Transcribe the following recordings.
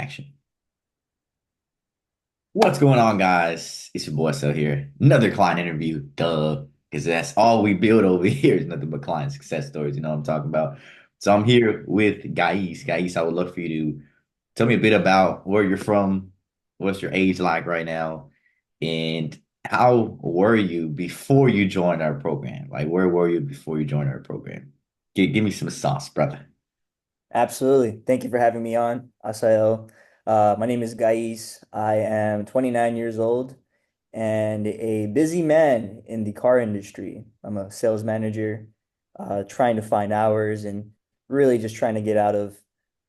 Action. What's going on, guys? It's your boy Sel here. Another client interview, duh, because that's all we build over here is nothing but client success stories. You know what I'm talking about? So I'm here with Gais. Gais, I would love for you to tell me a bit about where you're from, what's your age like right now, and how were you before you joined our program? Like, where were you before you joined our program? Give me some sauce, brother. Absolutely. Thank you for having me on, Asael. My name is Gais. I am 29 years old and a busy man in the car industry. I'm a sales manager, trying to find hours and really just trying to get out of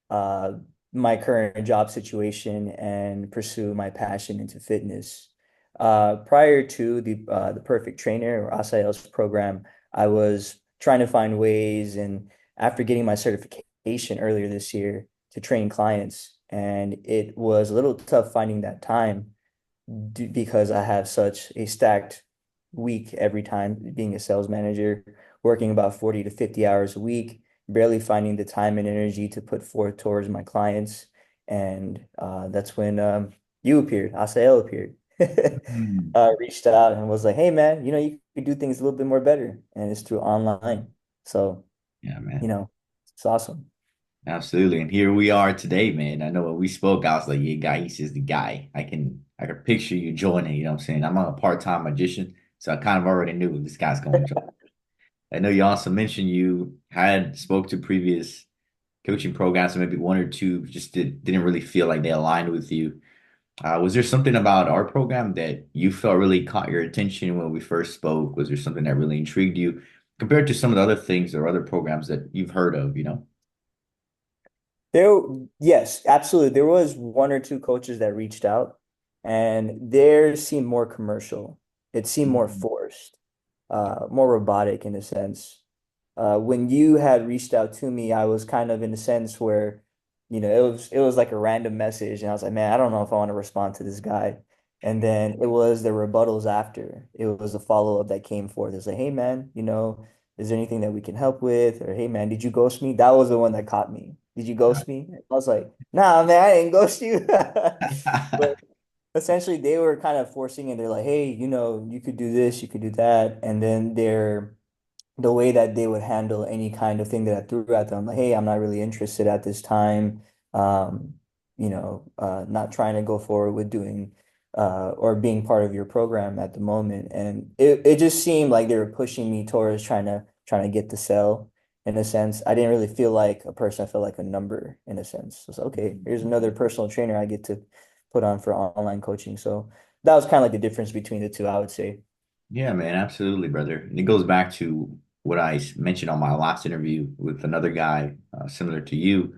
uh, my current job situation and pursue my passion into fitness. Prior to the Perfect Trainer or Asael's program, I was trying to find ways and after getting my certification earlier this year to train clients, and it was a little tough finding that time because I have such a stacked week every time being a sales manager, working about 40 to 50 hours a week, barely finding the time and energy to put forth towards my clients. And that's when you appeared, Asael appeared. Hmm. Reached out and was like, hey man, you could do things a little bit more better. And it's through online. So, Yeah, you man. know, it's awesome. Absolutely. And here we are today, man. I know when we spoke, I was like, yeah, Gais is the guy. I can picture you joining, you know what I'm saying? I'm a part-time magician, so I kind of already knew this guy's going to join. I know you also mentioned you had spoke to previous coaching programs, so maybe one or two just didn't really feel like they aligned with you. Was there something about our program that you felt really caught your attention when we first spoke? Was there something that really intrigued you compared to some of the other things or other programs that you've heard of, you know? There, yes, absolutely. There was one or two coaches that reached out, and theirs seemed more commercial. It seemed more Mhm. forced, more robotic in a sense. When you had reached out to me, I was kind of in a sense where, it was like a random message, and I was like, man, I don't know if I want to respond to this guy. And then it was the rebuttals after. It was a follow-up that came forth. It's like, hey man, is there anything that we can help with? Or hey man, did you ghost me? That was the one that caught me. Did you ghost me? I was like, nah, man, I didn't ghost you. But essentially they were kind of forcing it. They're like, hey, you could do this, you could do that. And then the way that they would handle any kind of thing that I threw at them, like, hey, I'm not really interested at this time. Um, not trying to go forward with doing or being part of your program at the moment. And it just seemed like they were pushing me towards trying to get the sell in a sense. I didn't really feel like a person, I felt like a number in a sense. It's okay, here's another personal trainer I get to put on for online coaching. So that was kind of like the difference between the two, I would say. Yeah, man, absolutely, brother. And it goes back to what mentioned on my last interview with another guy similar to you.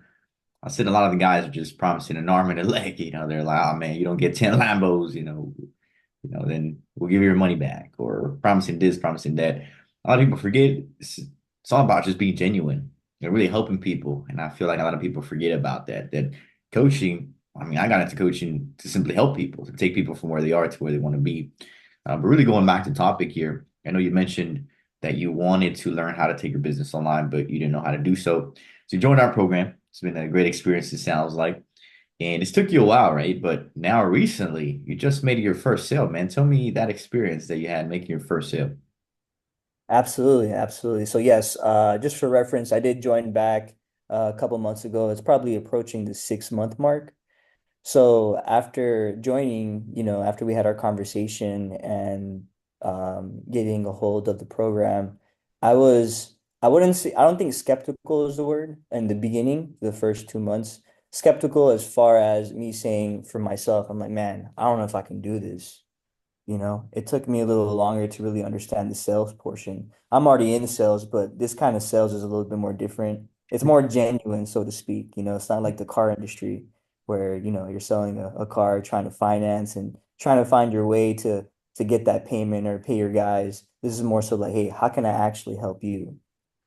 I said a lot of the guys are just promising an arm and a leg. You know, they're like, "Oh man, you don't get 10 Lambos, then we'll give you your money back," or promising this, promising that. A lot of people forget it's all about just being genuine and really helping people. And I feel like a lot of people forget about that. That coaching, I mean, I got into coaching to simply help people, to take people from where they are to where they want to be. But really going back to topic here, I know you mentioned that you wanted to learn how to take your business online, but you didn't know how to do so. So you joined our program. It's been a great experience, it sounds like. And it's took you a while, right? But now recently, you just made your first sale, man. Tell me that experience that you had making your first sale. Absolutely, absolutely. So yes, just for reference, I did join back a couple months ago. It's probably approaching the 6 month mark. So after joining, after we had our conversation and getting a hold of the program, I wouldn't say, I don't think skeptical is the word in the beginning, the first 2 months. Skeptical as far as me saying for myself, I'm like, man, I don't know if I can do this. It took me a little longer to really understand the sales portion. I'm already in sales, but this kind of sales is a little bit more different. It's more genuine, so to speak. It's not like the car industry where, you're selling a car, trying to finance and trying to find your way to get that payment or pay your guys. This is more so like, hey, how can I actually help you?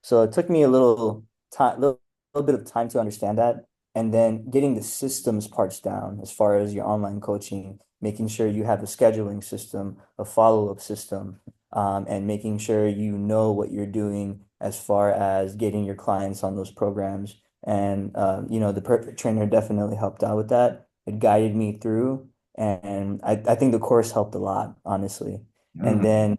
So it took me a little bit of time to understand that. And then getting the systems parts down as far as your online coaching, making sure you have a scheduling system, a follow-up system, and making sure you know what you're doing as far as getting your clients on those programs, And the perfect trainer definitely helped out with that. It guided me through, and I think the course helped a lot, honestly. And Mm, then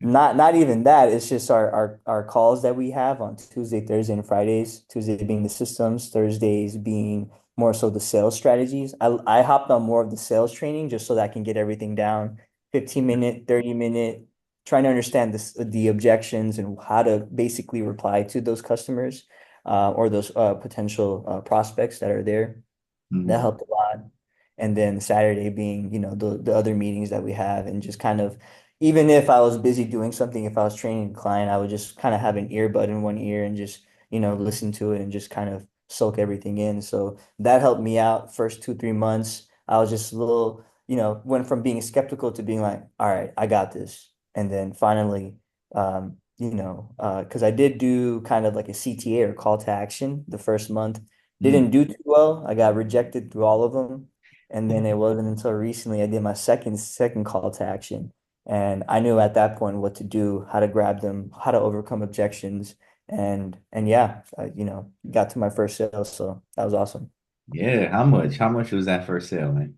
not even that, it's just our calls that we have on Tuesday, Thursday, and Fridays. Tuesday being the systems, Thursdays being more so the sales strategies. I hopped on more of the sales training just so that I can get everything down. 15-minute, 30-minute, trying to understand the objections and how to basically reply to those customers or those potential prospects that are there. That mm, helped a lot. And then Saturday being, the other meetings that we have and just kind of, even if I was busy doing something, if I was training a client, I would just kind of have an earbud in one ear and just, listen to it and just kind of soak everything in. So that helped me out first 2, 3 months. I was just a little, went from being skeptical to being like, all right, I got this. And then finally, because I did do kind of like a CTA or call to action the first month. mm. Didn't do too well. I got rejected through all of them. And then it wasn't until recently I did my second call to action. And I knew at that point what to do, how to grab them, how to overcome objections. And yeah, got to my first sale. So that was awesome. Yeah, how much? How much was that first sale, man?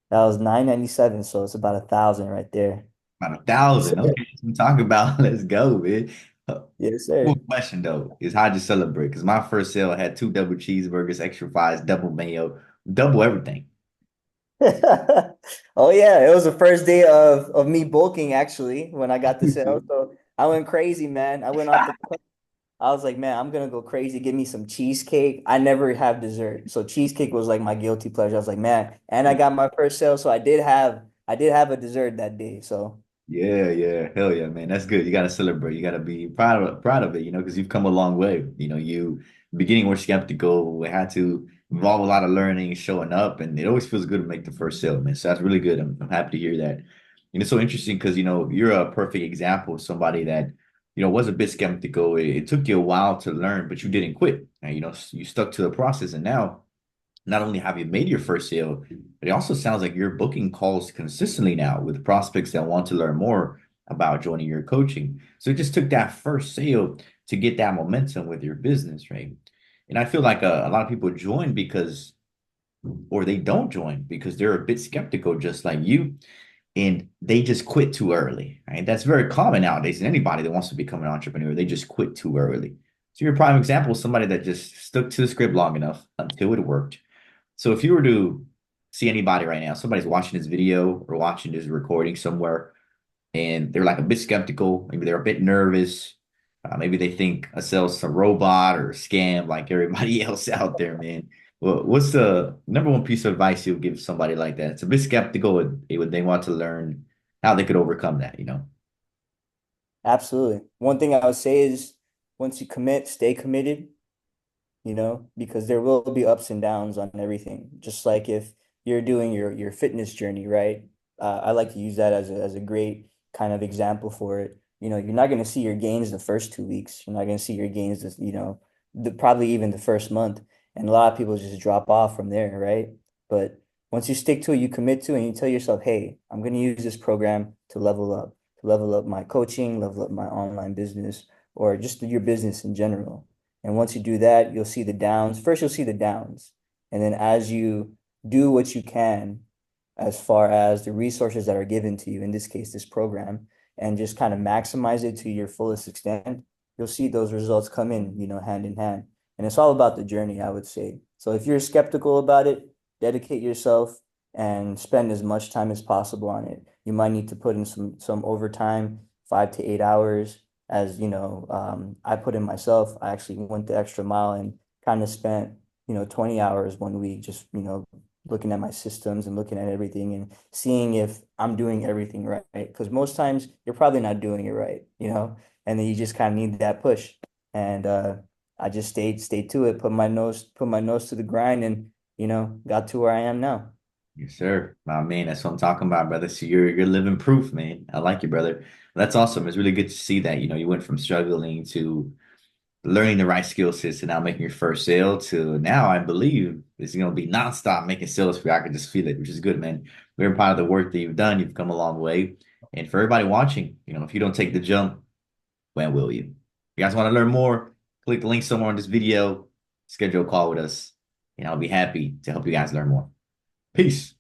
That was 997. So it's about 1,000 right there. About a Yes, thousand. sir. Okay, that's what I'm talking about. Let's go, man. Yes, Cool sir. question though is how'd you celebrate? Because my first sale had two double cheeseburgers, extra fries, double mayo, double everything. Oh yeah, it was the first day of me bulking actually when I got the sale. So I went crazy, man. I went off the I was like, man, I'm gonna go crazy. Give me some cheesecake. I never have dessert, so cheesecake was like my guilty pleasure. I was like, man, and I got my first sale, so I did have a dessert that day. So Yeah, yeah, hell yeah, man. That's good. You got to celebrate. You got to be proud of it, because you've come a long way. You beginning were skeptical. We had to involve a lot of learning, showing up, and it always feels good to make the first sale, man. So that's really good. I'm happy to hear that. And it's so interesting because you're a perfect example of somebody that was a bit skeptical. It took you a while to learn, but you didn't quit. And you stuck to the process, and now not only have you made your first sale, but it also sounds like you're booking calls consistently now with prospects that want to learn more about joining your coaching. So it just took that first sale to get that momentum with your business, right? And I feel like a lot of people join because, or they don't join because they're a bit skeptical, just like you, and they just quit too early, right? That's very common nowadays. And anybody that wants to become an entrepreneur, they just quit too early. So you're a prime example of somebody that just stuck to the script long enough until it worked. So if you were to see anybody right now, somebody's watching this video or watching this recording somewhere, and they're like a bit skeptical, maybe they're a bit nervous, maybe they think a sales a robot or a scam like everybody else out there, man. Well, what's the number one piece of advice you'll give somebody like that? It's a bit skeptical and they want to learn how they could overcome that? absolutely. One thing I would say is once you commit, stay committed. Because there will be ups and downs on everything. Just like if you're doing your fitness journey, right? I like to use that as a great kind of example for it. You're not going to see your gains the first 2 weeks. You're not going to see your gains, probably even the first month. And a lot of people just drop off from there, right? But once you stick to it, you commit to it, and you tell yourself, hey, I'm going to use this program to level up my coaching, level up my online business, or just your business in general. And once you do that, you'll see the downs. First, you'll see the downs. And then as you do what you can, as far as the resources that are given to you, in this case, this program, and just kind of maximize it to your fullest extent, you'll see those results come in, hand in hand. And it's all about the journey, I would say. So if you're skeptical about it, dedicate yourself and spend as much time as possible on it. You might need to put in some overtime, 5 to 8 hours as I put in myself. I actually went the extra mile and kind of spent 20 hours one week just looking at my systems and looking at everything and seeing if I'm doing everything right, because most times you're probably not doing it right, and then you just kind of need that push. And I just stayed to it, put my nose to the grind, and got to where I am now. Yes, sir. My man, that's what I'm talking about, brother. So you're living proof, man. I like you, brother. That's awesome. It's really good to see that. You went from struggling to learning the right skill sets to now making your first sale to now I believe it's gonna be nonstop making sales for you. I can just feel it, which is good, man. Very proud of the work that you've done. You've come a long way. And for everybody watching, if you don't take the jump, when will you? If you guys want to learn more, click the link somewhere on this video. schedule a call with us, and I'll be happy to help you guys learn more. Peace.